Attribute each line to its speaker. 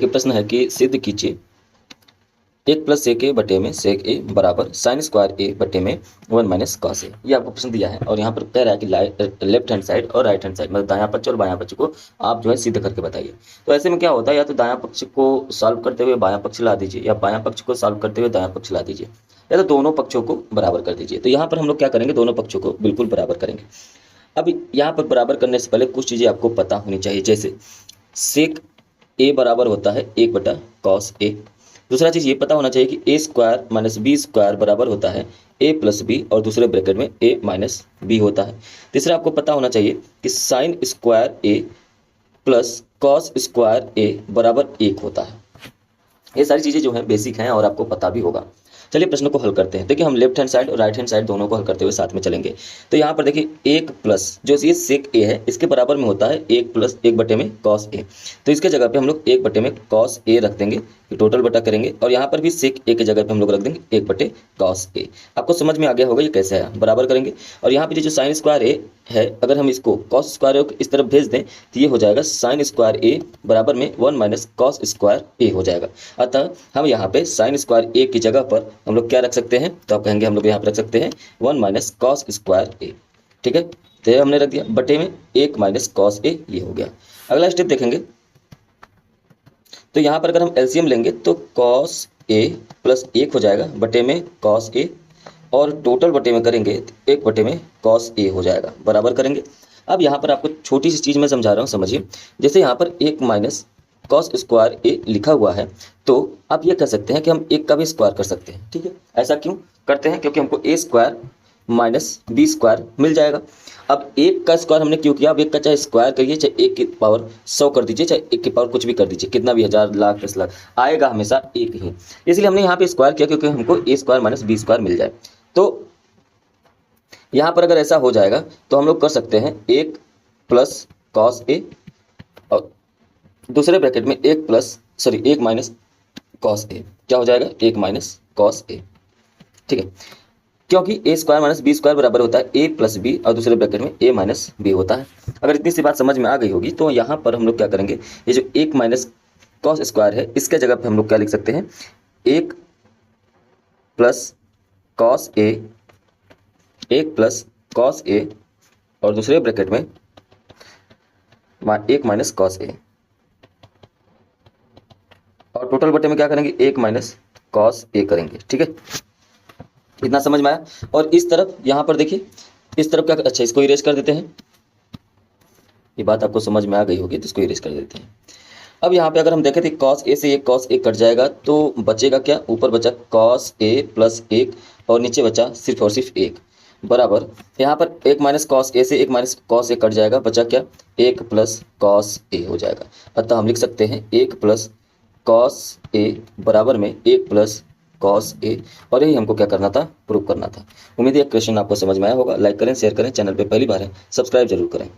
Speaker 1: ये प्रश्न है कि सिद्ध कीजिए 1+sec a/a बराबर साइन स्क्वायर a बटे में 1 - cos a। ये आपको प्रश्न दिया है और यहाँ पर कह रहा है कि लेफ्ट हैंड साइड और राइट हैंड साइड मतलब दायां पक्ष और बायां पक्ष को आप जो है सिद्ध करके बताइए। तो ऐसे में क्या होता है, या तो दायां पक्ष को सॉल्व करते हुए बायां पक्ष ला दीजिए या बायां पक्ष को सॉल्व करते हुए दायां पक्ष ला दीजिए, या तो दोनों पक्षों को बराबर कर दीजिए। तो यहाँ पर हम लोग क्या करेंगे, दोनों पक्षों को बिल्कुल बराबर करेंगे। अब यहाँ पर बराबर करने से पहले कुछ चीज़ें आपको पता होनी चाहिए, जैसे सेक ए बराबर होता है 1/cos a। दूसरा चीज़ ये पता होना चाहिए कि a² - b² बराबर होता है a+b और दूसरे ब्रैकेट में a - b होता है। तीसरा आपको पता होना चाहिए कि sine square a plus cos square a बराबर 1 होता है। ये सारी चीज़ें जो हैं बेसिक हैं और आपको पता भी होगा। चलिए प्रश्न को हल करते हैं। देखिए हम लेफ्ट हैंड साइड और राइट हैंड साइड दोनों को हल करते हुए साथ में चलेंगे। तो यहाँ पर देखिए 1 प्लस जो ये सेक ए है इसके बराबर में होता है 1 + 1/cos a। तो इसके जगह पे हम लोग 1/cos a रख देंगे, टोटल बटा करेंगे और यहाँ पर भी सेक ए की जगह पे हम लोग रख देंगे 1/cos a। आपको समझ में आ गया होगा ये कैसे है, बराबर करेंगे। और यहाँ पे जो साइन स्क्वायर ए है, अगर हम इसको कॉस स्क्वायर ए इस तरफ भेज दें तो ये हो जाएगा साइन स्क्वायर ए बराबर में 1 - cos स्क्वायर ए हो जाएगा। अतः हम यहाँ पे साइन स्क्वायर ए की जगह पर हम लोग क्या रख सकते हैं, तो आप कहेंगे हम लोग यहाँ पर रख सकते हैं 1 - cos स्क्वायर ए। ठीक है, तो ये हमने रख दिया बटे में 1 - cos ए, ये हो गया। अगला स्टेप देखेंगे तो यहाँ पर अगर हम एलसीएम लेंगे तो cos a + 1 हो जाएगा बटे में cos a और टोटल बटे में करेंगे तो 1/cos a हो जाएगा, बराबर करेंगे। अब यहाँ पर आपको छोटी सी चीज़ मैं समझा रहा हूँ, समझिए। जैसे यहाँ पर 1 - cos स्क्वायर a लिखा हुआ है तो आप ये कह सकते हैं कि हम 1 का भी स्क्वायर कर सकते हैं। ठीक है, ऐसा क्यों करते हैं, क्योंकि हमको a² - b² मिल जाएगा। अब 1 का स्क्वायर हमने क्यों किया, अब 1 का चाहे स्क्वायर करिए, चाहे 1 की पावर 100 कर दीजिए, चाहे 1 की पावर कुछ भी कर दीजिए, कितना भी 1000 लाख 10 लाख आएगा हमेशा 1 ही। इसलिए हमने यहाँ पे स्क्वायर किया क्योंकि हमको a² - b² मिल जाए। तो यहाँ पर अगर ऐसा हो जाएगा तो हम लोग कर सकते हैं 1 + cos a और दूसरे ब्रैकेट में 1 - cos a, क्या हो जाएगा 1 - cos a। ठीक है, क्योंकि a² - b² बराबर होता है a + b और दूसरे ब्रैकेट में a - b होता है। अगर इतनी सी बात समझ में आ गई होगी तो यहाँ पर हम लोग क्या करेंगे, ये जो 1 - cos स्क्वायर है इसके जगह पे हम लोग क्या लिख सकते हैं, 1 + cos a, 1 + cos a और दूसरे ब्रैकेट में 1 - cos a और टोटल बटे में क्या करेंगे 1 - cos a करेंगे। ठीक है, इतना समझ में आया। और इस तरफ यहाँ पर देखिए, इस तरफ क्या, अच्छा इसको इरेज कर देते हैं। ये बात आपको समझ में आ गई होगी तो इसको इरेज कर देते हैं। अब यहाँ पे अगर हम देखें तो cos a से एक cos a कट जाएगा तो बचेगा क्या, ऊपर बचा cos a + 1 और नीचे बचा सिर्फ और सिर्फ 1 बराबर। यहाँ पर 1 - cos a से 1 - cos a कट जाएगा, बचा क्या 1 + cos a हो जाएगा। अतः हम लिख सकते हैं 1 + cos a बराबर में 1 + cos a। और यही हमको क्या करना था, प्रूव करना था। उम्मीद है क्वेश्चन आपको समझ में आया होगा। लाइक करें, शेयर करें, चैनल पे पहली बार है सब्सक्राइब जरूर करें।